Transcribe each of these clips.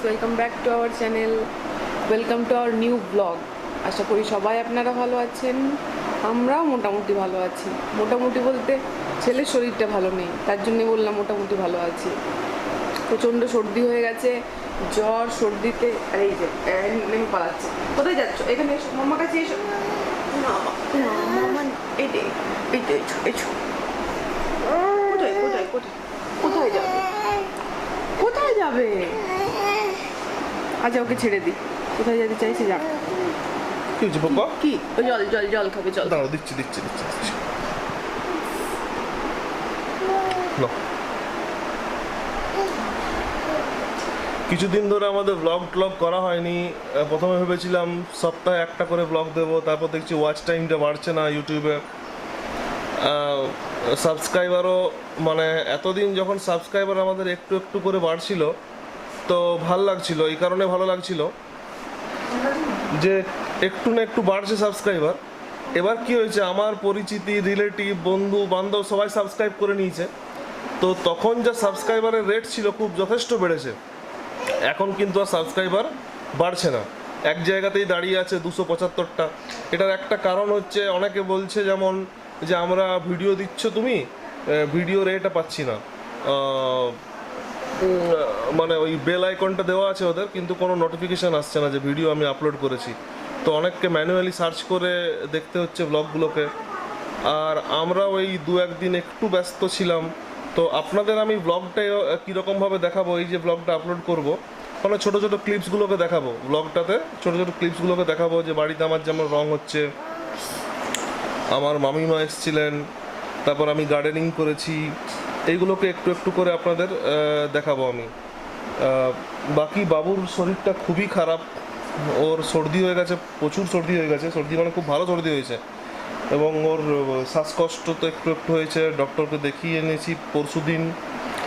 Welcome back to our channel, welcome to our new blog. আশা করি সবাই আপনারা ভালো আছেন, আমরাও মোটামুটি ভালো আছি। মোটামুটি বলতে ছেলের শরীরটা ভালো নেই, তার জন্যে বললাম মোটামুটি ভালো আছি। প্রচণ্ড সর্দি হয়ে গেছে, জ্বর সর্দিতে। আর এই যে নেমে পালাচ্ছে। কোথায় যাচ্ছ? এখানে এসো, মামার কাছে এসো। না মামা, এইটা এইটা এসো এসো। কোথায় কোথায় কোথায় কোথায় যাবে? কোথায় যাবে? আচ্ছা ওকে ছেড়ে দিই, কোথায় যেতে চাইছে যাক। কি হচ্ছে বাবা? কি জল জল জল খাবে? জল দাঁড়াও, দিচ্ছি দিচ্ছি দিচ্ছি। কিছুদিন ধরে আমাদের ব্লগ করা হয়নি। প্রথমে ভেবেছিলাম সপ্তাহে একটা করে ব্লগ দেবো, তারপর দেখছি ওয়াচ টাইমটা বাড়ছে না ইউটিউবে। সাবস্ক্রাইবারও মানে এতদিন যখন সাবস্ক্রাইবার আমাদের একটু একটু করে বাড়ছিল, তো ভাল লাগছিল। এই কারণে ভালো লাগছিল যে একটু না একটু বাড়ছে সাবস্ক্রাইবার। এবার কি হয়েছে, আমার পরিচিতি, রিলেটিভ, বন্ধু বান্ধব সবাই সাবস্ক্রাইব করে নিয়েছে। তো তখন যা সাবস্ক্রাইবারের রেট ছিল খুব যথেষ্ট বেড়েছে। এখন কিন্তু আর সাবস্ক্রাইবার বাড়ছে না, এক জায়গাতেই দাঁড়িয়ে আছে 275টা। এটার একটা কারণ হচ্ছে, অনেকে বলছে যেমন যে আমরা ভিডিও দিচ্ছ তুমি, ভিডিও রেটটা পাচ্ছি না। মানে ওই বেল আইকনটা দেওয়া আছে ওদের, কিন্তু কোনো নোটিফিকেশান আসছে না যে ভিডিও আমি আপলোড করেছি। তো অনেককে ম্যানুয়ালি সার্চ করে দেখতে হচ্ছে ব্লগগুলোকে। আর আমরা ওই 2-1 দিন একটু ব্যস্ত ছিলাম। তো আপনাদের আমি ব্লগটাই কীরকমভাবে দেখাবো, এই যে ব্লগটা আপলোড করব, মানে ছোটো ছোটো ক্লিপসগুলোকে দেখাবো। ব্লগটাতে ছোটো ছোটো ক্লিপসগুলোকে দেখাবো যে বাড়িতে আমার যেমন রং হচ্ছে, আমার মামিমা এসেছিলেন, তারপর আমি গার্ডেনিং করেছি, এইগুলোকে একটু একটু করে আপনাদের দেখাবো আমি। বাকি বাবুর শরীরটা খুবই খারাপ, ওর সর্দি হয়ে গেছে, প্রচুর সর্দি হয়ে গেছে। সর্দি মানে খুব ভালো সর্দি হয়েছে, এবং ওর শ্বাসকষ্ট তো একটু একটু হয়েছে। ডক্টরকে দেখিয়ে এনেছি পরশুদিন,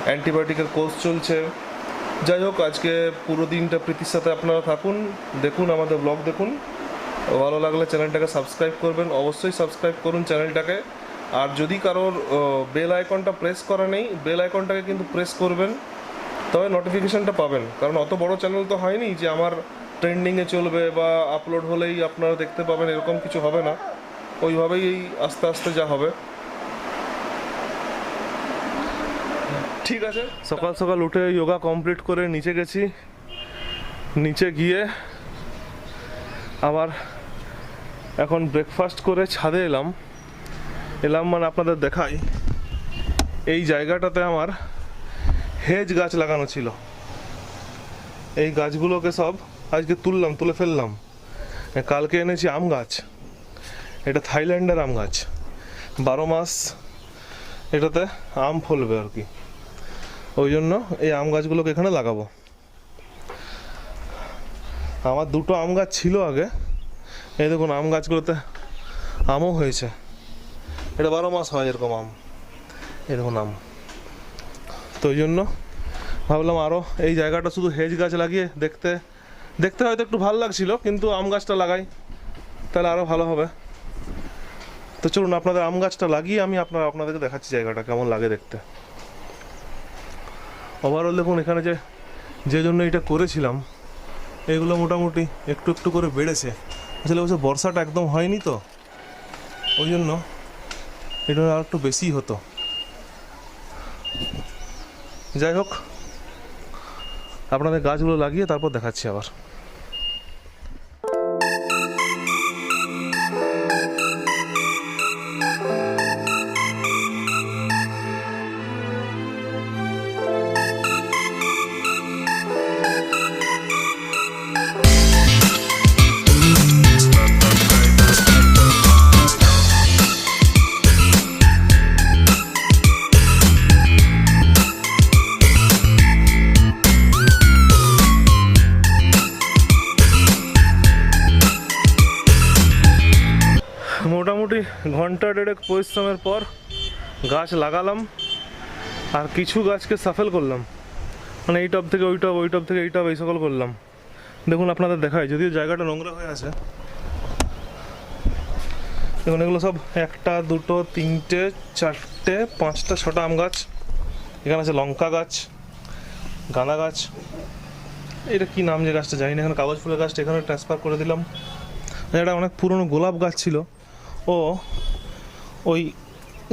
অ্যান্টিবায়োটিকের কোর্স চলছে। যাই হোক, আজকে পুরো দিনটা প্রীতির সাথে আপনারা থাকুন, দেখুন আমাদের ব্লগ দেখুন। ভালো লাগলে চ্যানেলটাকে সাবস্ক্রাইব করবেন, অবশ্যই সাবস্ক্রাইব করুন চ্যানেলটাকে। আর যদি কারোর বেল আইকনটা প্রেস করা নেই, বেল আইকনটাকে কিন্তু প্রেস করবেন, তবে নোটিফিকেশানটা পাবেন। কারণ অত বড় চ্যানেল তো হয়নি যে আমার ট্রেন্ডিংয়ে চলবে বা আপলোড হলেই আপনারা দেখতে পাবেন, এরকম কিছু হবে না। ওইভাবেই আস্তে আস্তে যা হবে। ঠিক আছে, সকাল সকাল উঠে যোগা কমপ্লিট করে নিচে গেছি। নিচে গিয়ে আবার এখন ব্রেকফাস্ট করে ছাদে এলাম মানে আপনাদের দেখাই, এই জায়গাটাতে আমার হেজ গাছ লাগানো ছিল। এই গাছগুলোকে সব আজকে তুলে ফেললাম। কালকে এনেছি আম গাছ, এটা থাইল্যান্ডের আম গাছ, 12 মাস এটাতে আম ফলবে আর কি। ওই জন্য এই আম গাছগুলোকে এখানে লাগাবো। আমার 2টো আম গাছ ছিল আগে, এই দেখুন আম গাছগুলোতে আমও হয়েছে। এটা 12 মাস হয় এরকম আম, এই দেখুন আম। তো ওই জন্য ভাবলাম আরও এই জায়গাটা শুধু হেজ গাছ লাগিয়ে দেখতে হয়তো একটু ভালো লাগছিল, কিন্তু আম গাছটা লাগাই তাহলে আরও ভালো হবে। তো চলুন আপনাদের আম গাছটা লাগিয়ে আমি আপনাদেরকে দেখাচ্ছি জায়গাটা কেমন লাগে দেখতে। ওভারঅল দেখুন, এখানে যে জন্য এটা করেছিলাম, এগুলো মোটামুটি একটু একটু করে বেড়েছে। আসলে বলছে বর্ষাটা একদম হয়নি, তো ওই জন্য এটা আর একটু বেশিই হতো। যাই হোক, আপনাদের গাছগুলো লাগিয়ে তারপর দেখাচ্ছি আবার। মোটামুটি ঘন্টা 1.5 পরিশ্রমের পর গাছ লাগালাম, আর কিছু গাছকে সাফেল করলাম, মানে এই টব থেকে ওই টব, ওই টব থেকে এই টব, এই সকল করলাম। দেখুন আপনাদের দেখায়, যদিও জায়গাটা নোংরা হয়ে আছে। দেখুন এগুলো সব 1টা 2টো 3টে 4টে 5টা 6টা আম গাছ। এখানে আছে লঙ্কা গাছ, গাঁদা গাছ, এটা কি নাম যে গাছটা জানি না, এখানে কাগজ ফুলের গাছটা এখানে ট্রান্সফার করে দিলাম। এটা অনেক পুরনো গোলাপ গাছ ছিল, ও ওই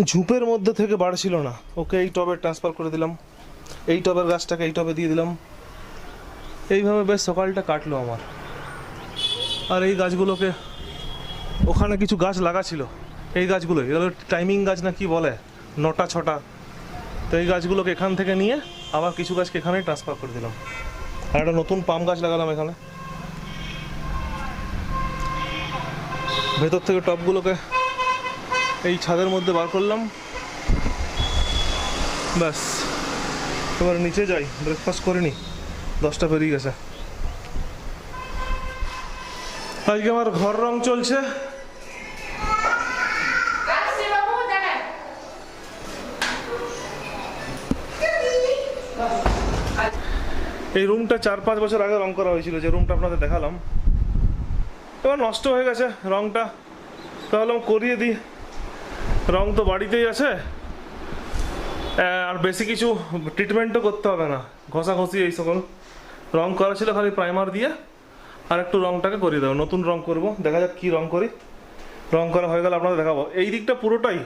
ঝুপের মধ্যে থেকে বাড়ছিল না, ওকে এই টবে ট্রান্সফার করে দিলাম। এই টবের গাছটাকে এই টবে দিয়ে দিলাম। এইভাবে বেশ সকালটা কাটলো আমার। আর এই গাছগুলোকে, ওখানে কিছু গাছ লাগা ছিল, এই গাছগুলো এগুলো টাইমিং গাছ না কি বলে, 9টা 6টা। তো এই গাছগুলোকে এখান থেকে নিয়ে আবার কিছু গাছকে এখানেই ট্রান্সফার করে দিলাম। আর একটা নতুন পাম গাছ লাগালাম এখানে। ভেতর থেকে টবগুলোকে এই ছাদের মধ্যে বার করলাম। ব্যাস, এবার নিচে যাই, ব্রেকফাস্ট করে নি। 10টা পেরিয়ে গেছে। আজকে আমার ঘর রং চলছে। এই রুমটা 4-5 বছর আগে রং করা হয়েছিল, যে রুমটা আপনাদের দেখালাম। এবার নষ্ট হয়ে গেছে রংটা, তাহলে করিয়ে দিই। রং তো বাড়িতেই আছে, আর বেশি কিছু ট্রিটমেন্টও করতে হবে না, ঘষাঘষি এই সকল। রং করা ছিল খালি প্রাইমার দিয়ে, আর একটু রংটাকে করিয়ে দেবো, নতুন রং করব। দেখা যাক কী রং করি। রং করা হয়ে গেলে আপনাদের দেখাবো। এই দিকটা পুরোটাই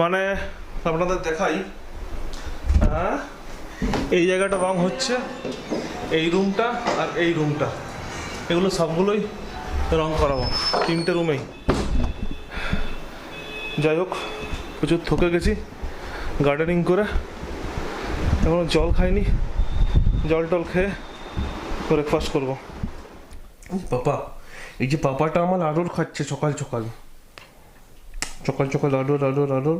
মানে আপনাদের দেখাই। এই জায়গাটা রং হচ্ছে, এই রুমটা আর এই রুমটা, এগুলো সবগুলোই রং করাবো, 3টে রুমেই। যাই হোক, প্রচুর থকে গেছি গার্ডেনিং করে, এখনো জল খাইনি। জল টল খেয়ে ব্রেকফাস্ট করবো। পাপা, এই যে পাপাটা আমার আদর খাচ্ছে সকাল সকাল সকাল সকাল, আদর আদর আদর।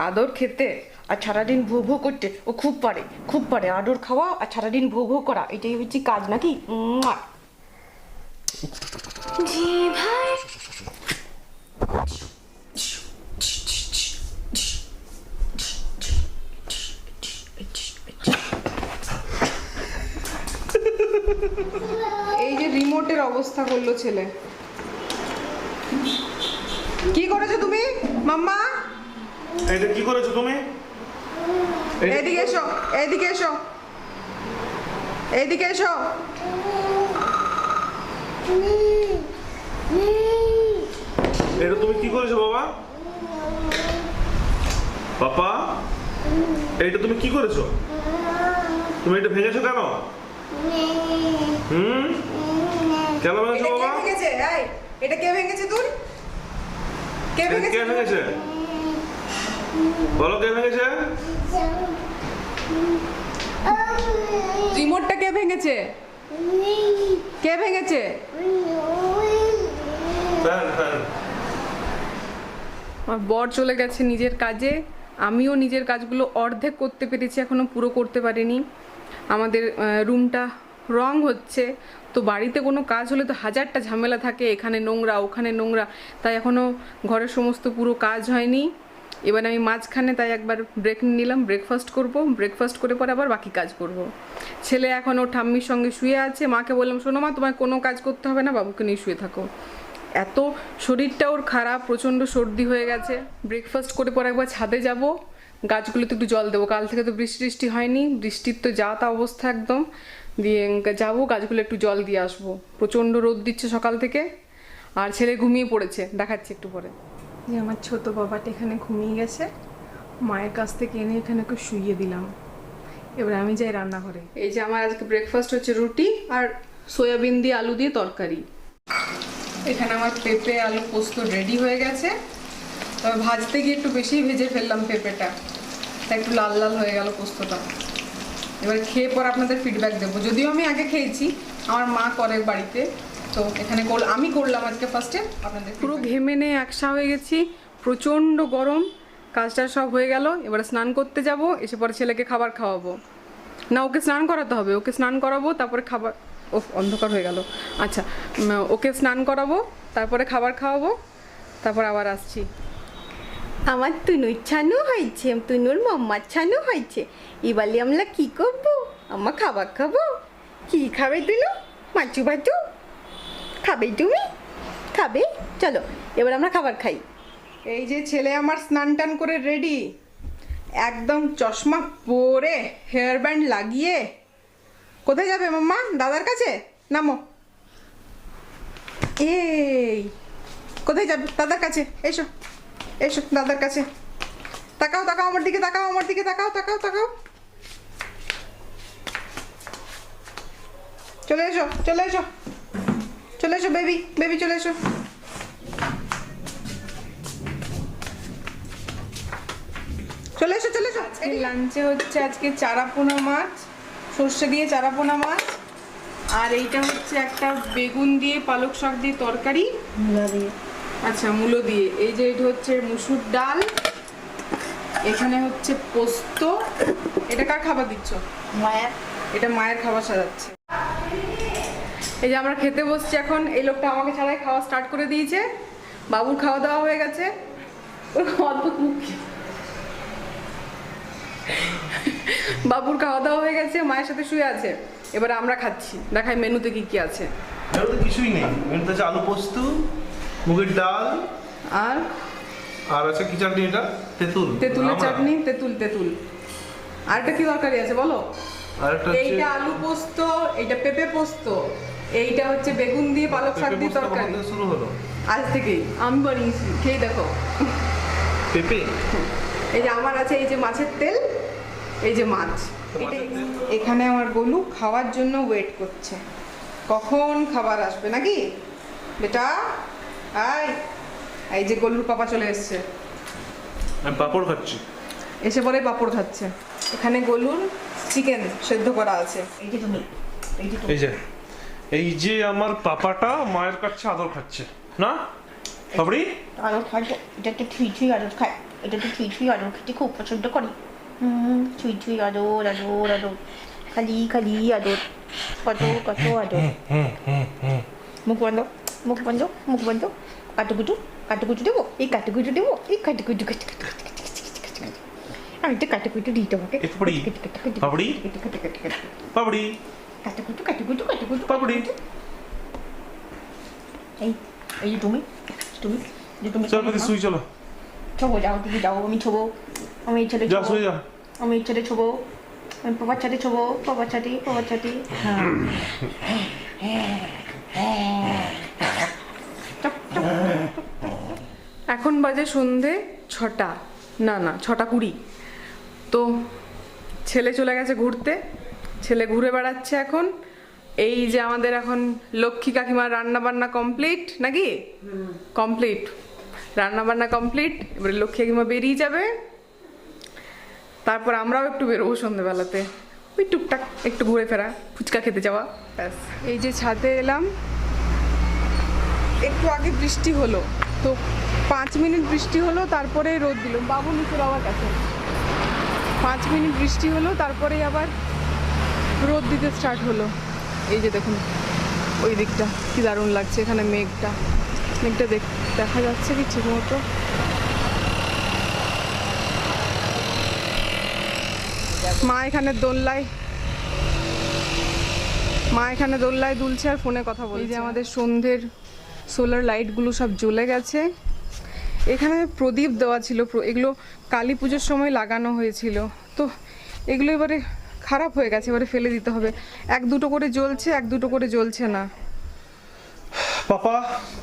আদর খেতে আর সারাদিন ভো ভো করতে ও খুব পারে আদর খাওয়া আর সারাদিন ভো ভো করা, এটাই হচ্ছে কাজ নাকি? জি ভাই। এই যে রিমোটের অবস্থা করলো ছেলে। কি করেছো তুমি মাম্মা? এটা কি করেছো তুমি? এদিকে এসো, এদিকে এসো, এদিকে এসো। এটা তুমি কি করেছো বাবা? পাপা, এইটা তুমি কি করেছো? তুমি এটা ভেঙেছো কেন? কেন ভেঙেছো বাবা? ভেঙেছে? এটা কে ভেঙেছে? তুই কে ভেঙেছে? কে ভেঙেছে বলো, কে ভেঙেছে? রিমোটটা কে ভেঙেছে? কে ভেঙেছে? আমার বর চলে গেছে নিজের কাজে, আমিও নিজের কাজগুলো অর্ধেক করতে পেরেছি, এখনো পুরো করতে পারিনি। আমাদের রুমটা রং হচ্ছে, তো বাড়িতে কোনো কাজ হলে তো হাজারটা ঝামেলা থাকে, এখানে নোংরা ওখানে নোংরা, তাই এখনও ঘরের সমস্ত পুরো কাজ হয়নি। এবার আমি মাঝখানে তাই একবার ব্রেক নিলাম, ব্রেকফাস্ট করব, ব্রেকফাস্ট করে পরে আবার বাকি কাজ করব। ছেলে এখন ওর ঠাম্মির সঙ্গে শুয়ে আছে, মাকে বললাম শোনো মা, তোমায় কোনো কাজ করতে হবে না, বাবুকে নিয়ে শুয়ে থাকো। এত শরীরটা ওর খারাপ, প্রচণ্ড সর্দি হয়ে গেছে। ব্রেকফাস্ট করে পরে একবার ছাদে যাব, গাছগুলোতে একটু জল দেবো। কাল থেকে তো বৃষ্টি হয়নি, বৃষ্টির তো যা তা অবস্থা একদম। দিয়ে যাবো, গাছগুলো একটু জল দিয়ে আসবো। প্রচণ্ড রোদ দিচ্ছে সকাল থেকে, আর ছেলে ঘুমিয়ে পড়েছে, দেখাচ্ছি একটু পরে। যে আমার ছোট বাবাটা এখানে ঘুমিয়ে গেছে, মায়ের কাছ থেকে এনে এখানে একটু শুইয়ে দিলাম। এবার আমি যাই রান্নাঘরে। এই যে আমার আজকে ব্রেকফাস্ট হচ্ছে রুটি আর সয়াবিন দিয়ে আলু দিয়ে তরকারি। এখানে আমার পেঁপে আলু পোস্ত রেডি হয়ে গেছে, তবে ভাজতে গিয়ে একটু বেশি ভেজে ফেললাম পেঁপেটা, তাই একটু লাল লাল হয়ে গেল পোস্তটা। এবার খেয়ে পর আপনাদের ফিডব্যাক দেবো। যদিও আমি আগে খেয়েছি, আমার মা করে বাড়িতে, তো এখানে আমি করলাম আজকে ফার্স্টে। আপনাদের পুরো ঘেমে নিয়ে একসা হয়ে গেছি, প্রচণ্ড গরম। কাজটা সব হয়ে গেল, এবারে স্নান করতে যাব, এসে পরে ছেলেকে খাবার খাওয়াবো। না, ওকে স্নান করাতে হবে, ওকে স্নান করাবো তারপরে খাবার। ও অন্ধকার হয়ে গেল। আচ্ছা, ওকে স্নান করাবো, তারপরে খাবার খাওয়াবো, তারপর আবার আসছি। আমার তুনুর ছানু হয়েছে, তুনুর মাম্মার ছানু হয়েছে। এবারে আমরা কি করবো? আমরা খাবার খাবো। কি খাবে তুনু? মাছু ভাজু খাবে? তুমি খাবে? চলো এবার আমরা খাবার খাই। এই যে ছেলে আমার স্নান টান করে রেডি, একদম চশমা পরে হেয়ার ব্যান্ড লাগিয়ে কোথায় যাবে মাম্মা? দাদার কাছে নামো। এই কোথায় যাবে? দাদার কাছে এসো, এসো দাদার কাছে। তাকাও তাকাও আমার দিকে, তাকাও আমার দিকে, তাকাও তাকাও তাকাও। চলে এসো চলে এসো চলে এসো বেবি, বেবি চলে এসো। চলে এসো চলে এসো। আজকে লাঞ্চে হচ্ছে আজকে চারাপোনা মাছ, সর্ষে দিয়ে চারাপোনা মাছ, আর এইটা হচ্ছে একটা বেগুন দিয়ে পালক শাক দিয়ে তরকারি, মূলা দিয়ে। আচ্ছা মূলো দিয়ে। এই যে এটা হচ্ছে মুসুর ডাল, এখানে হচ্ছে পোস্ত। এটা কার খাবার দিচ্ছ? মায়ের। এটা মায়ের খাবার সাজাচ্ছে। এই যে আমরা খেতে বসছি এখন। এই লোকটা আমাকে ছাড়াই খাওয়া স্টার্ট করে দিয়েছে। বাবুর খাওয়া দাওয়া হয়ে গেছে। বাবুর খাওয়া দাওয়া হয়ে গেছে, মায়ের সাথে শুয়ে আছে। এবার আমরা খাচ্ছি, দেখাই মেনুতে কি কি আছে। মেনুতে কিছুই নেই, মেনুতে আছে আলু পোস্ত, মুগের ডাল, আর আর আছে কি চাটনি? এটা তেঁতুল, তেঁতুলের চাটনি, তেঁতুল তেঁতুল। আর একটা কি তরকারি আছে বলো? আর একটা হচ্ছে এইটা আলু পোস্ত, এইটা পেঁপে পোস্ত, এইটা হচ্ছে বেগুন দিয়ে পালক শাক দিয়ে তরকারি। শুরু হলো আজ থেকেই আমি বানিয়েছি, খেয়ে দেখো। পেঁপে। এই যে আমার আছে এই যে মাছের তেল, এই যে মাছ। এখানে আমার গোলু খাওয়ার জন্য ওয়েট করছে, কখন খাবার আসবে নাকি বেটা। আয়, এই যে গোলুর পাপা চলে এসছে। আমি পাপড় খাচ্ছি। এসে পরে পাপড় খাচ্ছে। এখানে গোলুর চিকেন সেদ্ধ করা আছে। এই যে তুমি, এই যে তুমি। এই যে আমার পাপাটা মায়ের কাছে আদর খাচ্ছে না বাবরি? আদর খায় তো, এটা তো ছুঁই ছুঁই আদর খায়। এটা তো ছুঁই ছুঁই আদর খেতে খুব পছন্দ করি। ছুঁই ছুঁই আদর আদর আদর, খালি খালি আদর, কত কত আদর। মুখ বন্ধ, মুখ বন্ধ, মুখ বন্ধ। কাটুকুটু, কাটুকুটু দেবো, এই কাটুকুটু দেবো, এই কাটুকুটু কাটু কাটু কাটু কাটু কাটু কাটু। আমি তো কাটুকুটু দিই তোমাকে। বাবরি, বাবরি, বাবরি, কাটুকুটু কাটুকুটু কাটুকুটু বাবরি। এই এই যে তুমি, তুমি যে তুমি চল পেতে শুই, চলো ছোবো, যাও তুমি যাও, আমি ছোবো, আমি এই ছেলে যা ছোবো, শুয়ে যা। আমি এই ছেলে ছোবো, আমি বাবার ছাদে ছোবো, বাবার ছাদে, বাবার ছাদে। এখন বাজে সন্ধে 6টা, না না 6:20। তো ছেলে চলে গেছে ঘুরতে, ছেলে ঘুরে বেড়াচ্ছে এখন। এই যে আমাদের এখন লক্ষ্মী কাকিমার রান্না বান্না কমপ্লিট নাকি? কমপ্লিট, রান্না বান্না কমপ্লিট। এবারে লক্ষ্মী কাকিমা বেরিয়ে যাবে, তারপর আমরাও একটু বেরোবো সন্ধ্যেবেলাতে, ওই টুকটাক একটু ঘুরে ফেরা, ফুচকা খেতে যাওয়া, ব্যাস। এই যে ছাদে এলাম, একটু আগে বৃষ্টি হলো, তো 5 মিনিট বৃষ্টি হলো, তারপরে রোদ দিল। বাবু নিচে বাবার কাছে 5 মিনিট বৃষ্টি হলো, তারপরেই আবার রোদ দিতে স্টার্ট হলো। এই যে দেখুন ওই দিকটা কি দারুণ লাগছে, এখানে মেঘটা দেখা যাচ্ছে কি ঠিক মতো? মা এখানে দোল্লায় দুলছে আর ফোনে কথা বলছে। এই যে আমাদের সন্ধ্যের সোলার লাইটগুলো সব জ্বলে গেছে। এখানে প্রদীপ দেওয়া ছিল, এগুলো কালী পুজোর সময় লাগানো হয়েছিল, তো এগুলো এবারে খারাপ হয়ে গেছে, এবারে ফেলে দিতে হবে। 1-2 করে জ্বলছে, 1-2 করে জ্বলছে না। পাপা,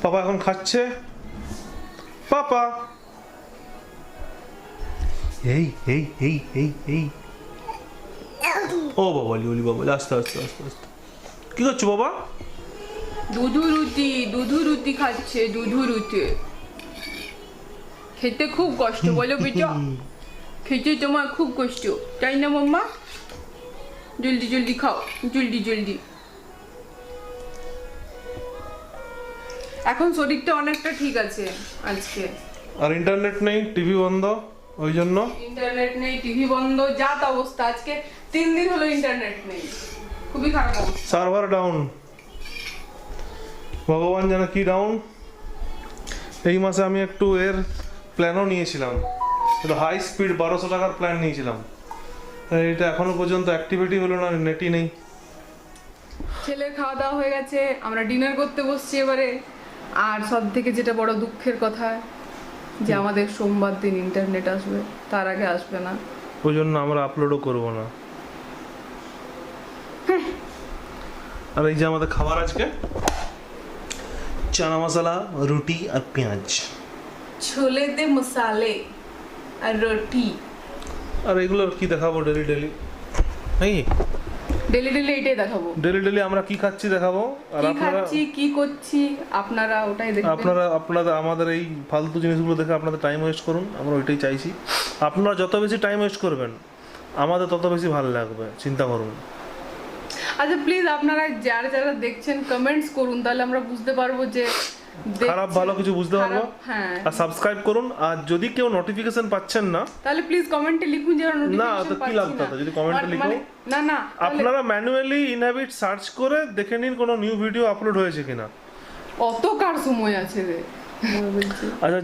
পাপা এখন খাচ্ছে। পাপা, এই এই এই এই এই, ও বাবা লিওলি বাবা, আস্তে আস্তে আস্তে আস্তে। কি করছো বাবা? দুধু রুটি খাচ্ছে, দুধু রুটি খেতে খুব কষ্ট, বলো বেটা? খেতে তোমার খুব কষ্ট, তাই না মাম্মা? জলদি জলদি খাও, জলদি জলদি। এখন শরীরটা অনেকটা ঠিক আছে আজকে। আর ইন্টারনেট নেই, টিভি বন্ধ, ওই জন্য। ইন্টারনেট নেই, টিভি বন্ধ, যা তা অবস্থা। আজকে 3 দিন হলো ইন্টারনেট নেই, খুবই খারাপ অবস্থা। সার্ভার ডাউন, ভগবান জানে কি ডাউন। এই মাসে আমি একটু এর প্ল্যানও নিয়েছিলাম, হাই স্পিড 1200 টাকার প্ল্যান নিয়েছিলাম, এটা এখনো পর্যন্ত অ্যাক্টিভিটি হলো না, নেটই নেই। ছেলের খাওয়া দাওয়া হয়ে গেছে, আমরা ডিনার করতে বসছি এবারে। আর সব থেকে যেটা বড় দুঃখের কথা, যে আমাদের সোমবার দিন ইন্টারনেট আসবে, তার আগে আসবে না। ওই জন্য আমরা আপলোডও করবো না। আর এই যে আমাদের খাবার আজকে চানা মশলা, রুটি আর পেঁয়াজ। ছোলে দে মশালে আর রুটি। আর এগুলো কি দেখাবো ডেলি ডেলি? এই ডেলি ডেলি এটাই দেখাবো। ডেলি ডেলি আমরা কি খাচ্ছি দেখাবো, আর কি আপনারা খাচ্ছি কি করছি আপনারা ওটাই দেখবেন। আপনারা আমাদের এই ফালতু জিনিসগুলো দেখে আপনাদের টাইম ওয়েস্ট করুন, আমরা ওইটাই চাইছি। আপনারা যত বেশি টাইম ওয়েস্ট করবেন আমাদের তত বেশি ভালো লাগবে, চিন্তা করুন। আচ্ছা প্লিজ আপনারা যারা যারা দেখছেন কমেন্টস করুন, তাহলে আমরা বুঝতে পারবো যে খারাপ ভালো কিছু বুঝতে পারবো। হ্যাঁ, আর সাবস্ক্রাইব করুন, আর যদি কেউ নোটিফিকেশন পাচ্ছেন না তাহলে প্লিজ কমেন্টে লিখুন যে না, নোটিফিকেশন তো কি লাভ পাচ্ছি না। তাতে যদি কমেন্টে লিখো? না না, আপনারা ম্যানুয়ালি ইনহ্যাবিট সার্চ করে দেখে নিন কোনো নিউ ভিডিও আপলোড হয়েছে কিনা। অত কার সময় আছে রে? আচ্ছা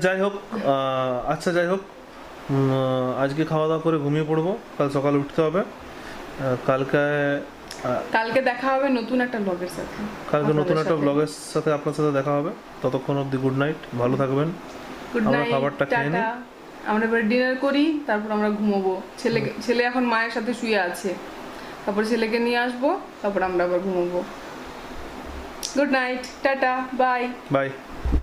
যাই হোক, আজকে খাওয়া দাওয়া করে ঘুমিয়ে পড়বো, কাল সকালে উঠতে হবে। কালকে দেখা হবে নতুন একটা ব্লগের সাথে। নতুন একটা ব্লগের সাথে আপনার সাথে দেখা হবে। ততক্ষণ অবধি গুড নাইট, ভালো থাকবেন। গুড আমরা নাইট, খাবারটা খেয়ে নিই। আমরা এবার ডিনার করি, তারপর আমরা ঘুমোবো। ছেলে এখন মায়ের সাথে শুয়ে আছে, তারপর ছেলেকে নিয়ে আসবো, তারপর আমরা আবার ঘুমোবো। Good night, tata, bye by.